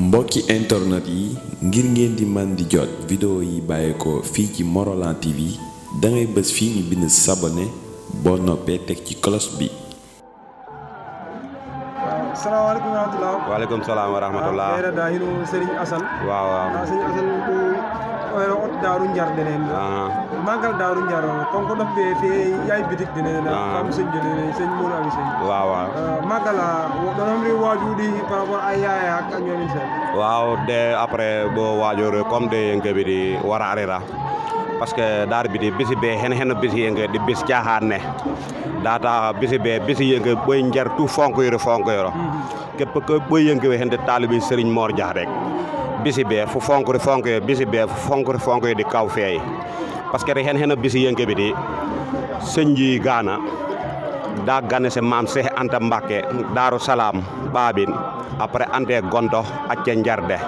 mbokki internet yi ngir ngeen di man di jot vidéo yi bàyyeekoo fii ci Morolan TV dangay bës fii ñu bind s'abonner boo noppee teg ci cloche bi. Assalamualaikum warahmatullahi. Waalaikumsalam warahmatullahi. Era daa hino Serigne Assane. Waaw. Serigne Assane ko oyro Darou Ndiar denen. Magal Darou Ndiar kon ko daf be fi yaay bitik denen fam Serigne denen Serigne Mourou Abi Serigne. Waaw. Magala donom ri wajudi par rapport ay yaay ak ñoom sen. Waaw de après bo wajore comme de ngebi di wara arira. Parce que dar bi di bisi be hen bisi nge di bis caaxaan ne data bisi be bisi yenge boy njar tout fonko yoro kep ko boy yenge we hende talibi Serigne Mor Dia rek bisi be fu fonko bisi be fu fonko di kaw fey parce que hen bisi yenge bi di senji gana da gane se mam Cheikh Anta Mbacké Darou Salam babin après ante gonto acce njarde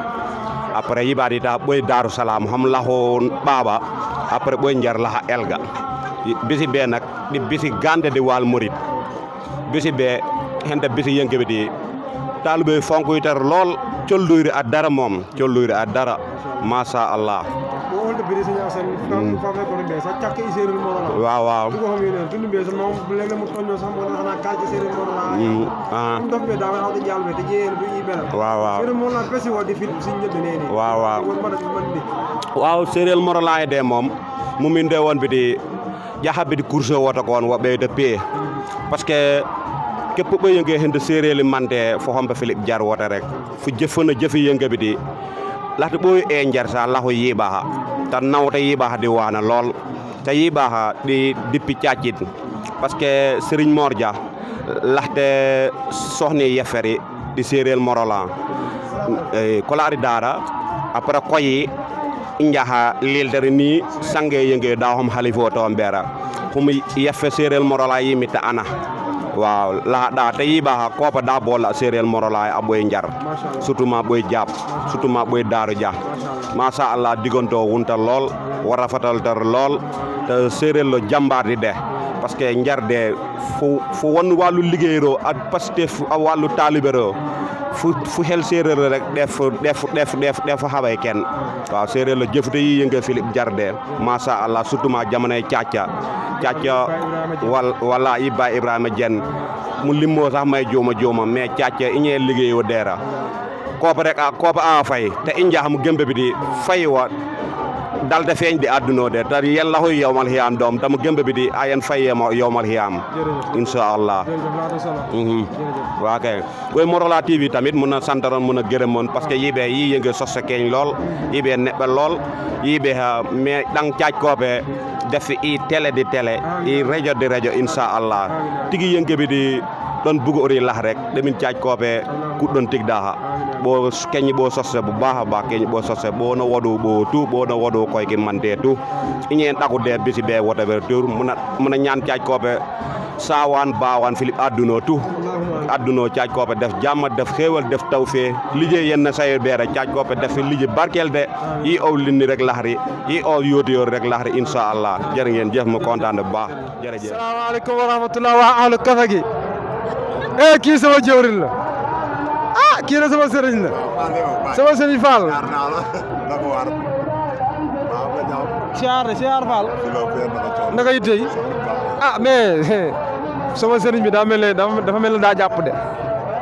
après yibadi ta boy Darou Salam xam laho baba après boy njar laha elga bisi be nak di bisi gande di wal murid bisi be hende bisi yenge bi di talibé fonku iter lol cioluyri ad dara mom cioluyri ad dara masha Allah bo wonde bi Serigne Assane fa me ko be sa ciak iserul Morolan waaw ko xam ne tundu be sa mom lele mu tonno sax mo xana ka ci serul Morolan ndof be da wa hawde jalbe te jeyel bu ibela waaw serul Morolan pesi wodi fit Serigne ñebe neni waaw serul Morolan de mom mu minde won bi di jahabe di course woto ko won wobe de pe parce que kep bo yenge hende serel mante fo hombe Philippe Jar woto rek fu jefena jefi yenge bi di laata boy e njar sa lahu yiba ta nawta yiba di wana lol ta yiba di dippi ciacit parce que Serigne Mor Dia laxte soxni yeferi di serel Morolan ko laari dara après koyi injaha lildere ni sange yenge dawhom halifo to mbera fum yeffe serel Morolan yimita ana waaw la da tay ba ko pa da bol serel Morolan aboy njar surtout ma boy japp surtout ma boy Darou Dia masha Allah digonto wunta lol wara fatal tar lol te serel lo jambar di de parce que njar de fu won walu liggéeyro ak pastef walu talibero fu hel séeréer rek def xaway kenn waaw séeréer la jëfute yi yënga Philippe Jarde masha Allah surtout ma jamonoy caaca wala Ibrahima Dieng mu limmo sax may jooma mais caaca iñee liggéeyo deera kopa a fay te injaa mu gembe bi di fay wa dalde feeñ di adduno de ta yella hoy yowmal hiyam dom tam gembe bi di ayen fayema yowmal hiyam inshallah wa kay boy Morolan TV tamit muna santaron muna gëremon parce que yibe yi yenge sosse keñ lol yibe nebbe lol yibe mais dang caaj kobe def i télé di télé i radio di radio inshallah tigi yenge bi di don bugo ori lah rek demin caaj kobe ku don tig daha bo keñ bo sosse bu baaxa ba keñ bo sosse bo no wodu bo tu bo no wodu koy ki mande tu ñen taku de bisi be wote be tour muna ñaan caaj kobe sawan bawan Philippe adduno tu adduno caaj kobe def jàmm def xewal def tawfe liggéey yenn sayer beere caaj kobe def liggéey barkel de yi aw linni rek lahari yi aw yóotu yor rek lahari inshallah jërë ngeen jëf ma kontaan bu baax jërëjëf asalaamaaleykum wa rahmatullahi wa ahlu kafa gi kii sama jëwrin la kii la sama sëriñ la sama sëriñ Fall siyaar Fall naka yitte yi mais sama sëriñ bi daa mel ne dafa mel ne daa jàpp de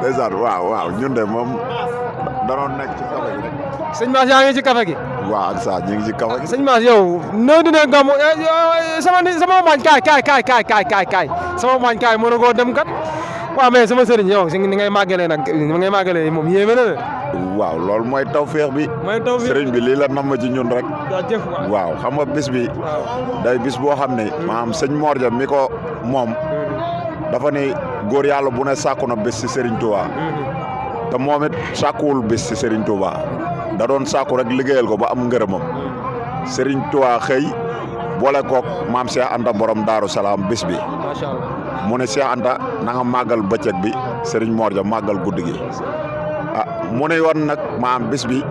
ndeysaan waaw ñun de moom danoon nekk ci kafe gi rek sëñ Mass yaa ngi ci kafe gi waaw ak sa ñu ngi ci kafe gi sëñ Mass yow noo dina Gamou sama maañ kaay sama maañ kaay mën a koo dem kat waaw mais sama sëriñ yow si ni ngay màggalee nag ni ngay màggalee moom yéeme na de waaw loolu mooy tawfeex bi sëriñ bi lii la namm ci ñun rek waaw xam nga bis bi day bis boo xam ne maanaam sëñ Mor Dia mi ko moom dafa ni góor yàlla bu ne sàkku na bis ci Serigne Touba te moom it sàkkuwul bis ci Serigne Touba da doon sàkku rek liggéeyal ko ba am ngërëmam Serigne Touba xëy boole kook maam Cheikh Anta borom Darou Salam bis bi mu ne Cheikh Anta na nga màggal bëccëg bi Serigne Mor Dia màggal guddi gi mu ne woon nag maam bis bi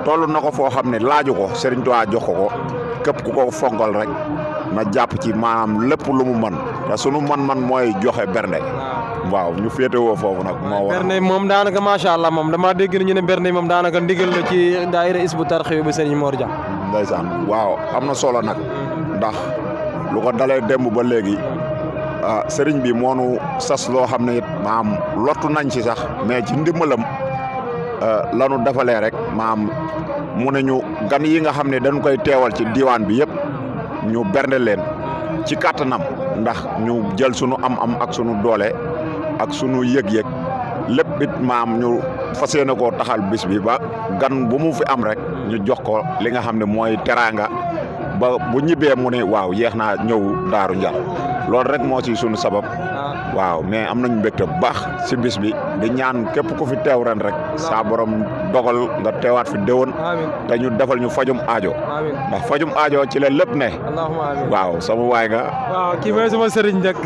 toll na ko foo xam ne laaju ko Serigne Touba jox ko képp ku ko fonkal rek na jàpp ci maanaam lépp lu mu mën te sunu man mooy joxe bernde waaw ñu féetewoo foofu nag moo war bernde moom daanaka macha allah moom damaa dégg ñu ne bernde moom daanaka ndigal la ci daayira Hizbut Tarqiyyah bi Serigne Mor Dia. ndeysaan waaw am na solo nag ndax lu ko dalee démb ba léegi sëriñ bi moonu sas loo xam ne it maam lottu nañ ci sax mais ci ndimbalam lanu defalee rek maam mu ne ñu gan yi nga xam ne dañ koy teewal ci diwaan bi yëpp ñu bernde leen ci kàttanam ndax ñu jël sunu am ak sunu doole ak sunu yëg-yëg lépp it maam ñu fas yéene koo taxal bis bi ba gan bu mu fi am rek ñu jox ko li nga xam ne mooy teraanga ba bu ñibbee mu ne waaw yeex naa ñëw Daaru Ndiar loolu rek moo ci sunu sabab waaw mais am nañu mbégte bu baax si bis bi di ñaan képp ku fi teew ren rek saa borom dogal nga teewaat fi déwén te ñu defal ñu fajum aajo ndax fajum aajo ci la lépp ne waaw sama waay nga waaw kii mooy sama sëriñ rek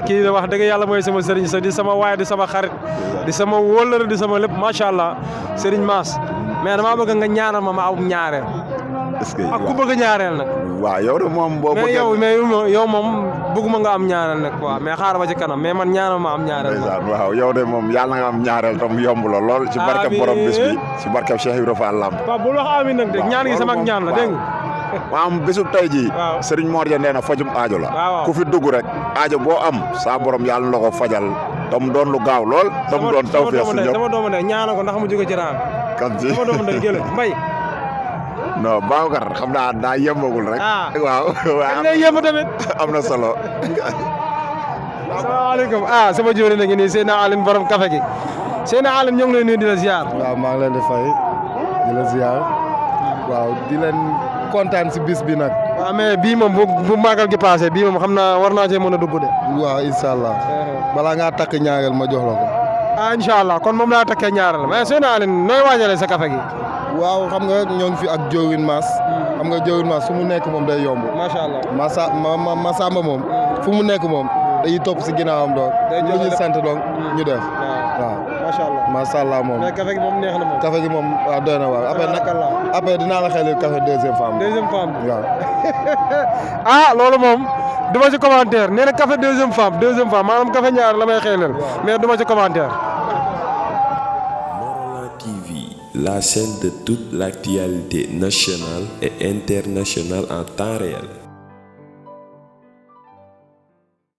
kii wax dëgg yàlla mooy sama sëriñ sax di sama waay di sama xarit di sama wóllëre di sama lépp macha allah sëriñ Mass mais damaa bëgg nga ñaanal ma am ñaareel est-ce que ak ku bëgg ñaareel nag waaw yow de moom boo bëggee mais yow moom bëgguma nga am ñaareel nag quoi mais xaaral ba ci kanam mais man ñaanal ma am ñaareel waaw yow de moom yàlla nga am ñaareel tam yomb la lool ci barkeb borom bis bi ci barkeb Cheikh Ibrahima Fall Lamp waaw bul wax amiin nag de ñaan gi sama ak ñaan la dégg nga maam bisu tey jii Serigne Mor Dia nee na fajum aajo la ku fi dugg rek aajo boo am saa borom yàlla la ko fajal tam doon lu gaaw lool tam doon tawfeex si ñëpp sama doomu ndey ñaanal ko ndax mu jóge ci raam kan ci sama doomu ndey gëlë mbay non Babacar xam naa daa yembagul rek waaw am na yemb tamit am na solo asalaamaaleykum sama jóori na ngi nii Seydina Aline borom café gi Seydina Aline ñoo ngi lay nuyu di la ziar waaw maa ngi leen di fay di la ziar waaw di leen kontaan si bis bi nag waaw mais bii moom bu màggal gi passé bii moom xam naa war naa cee mën a dugg de waaw incha allah balaa ngaa takk ñaareel ma jox la ko incha allah kon moom laa takkee ñaareel mais Seydina Aline nooy waajalee sa café gi waaw xam nga ñoo ngi fi ak Jowin Mass xam nga Jowin Mass fu mu nekk moom day yomb macha allah Masamba moom fu mu nekk moom dañuy topp si ginnaawam donc lu ñu sant donc ñu def waaw macha allah moom mais café gi moom neex na moom café gi moom waaw doy na waaw après dinaa la xelil café deuxième femme waaw loolu moom du ma ci commentaire nee na café deuxième femme maanaam café ñaar la may xelil mais du ma ci commentaire la chaîne de toute l'actualité nationale et internationale en temps réel.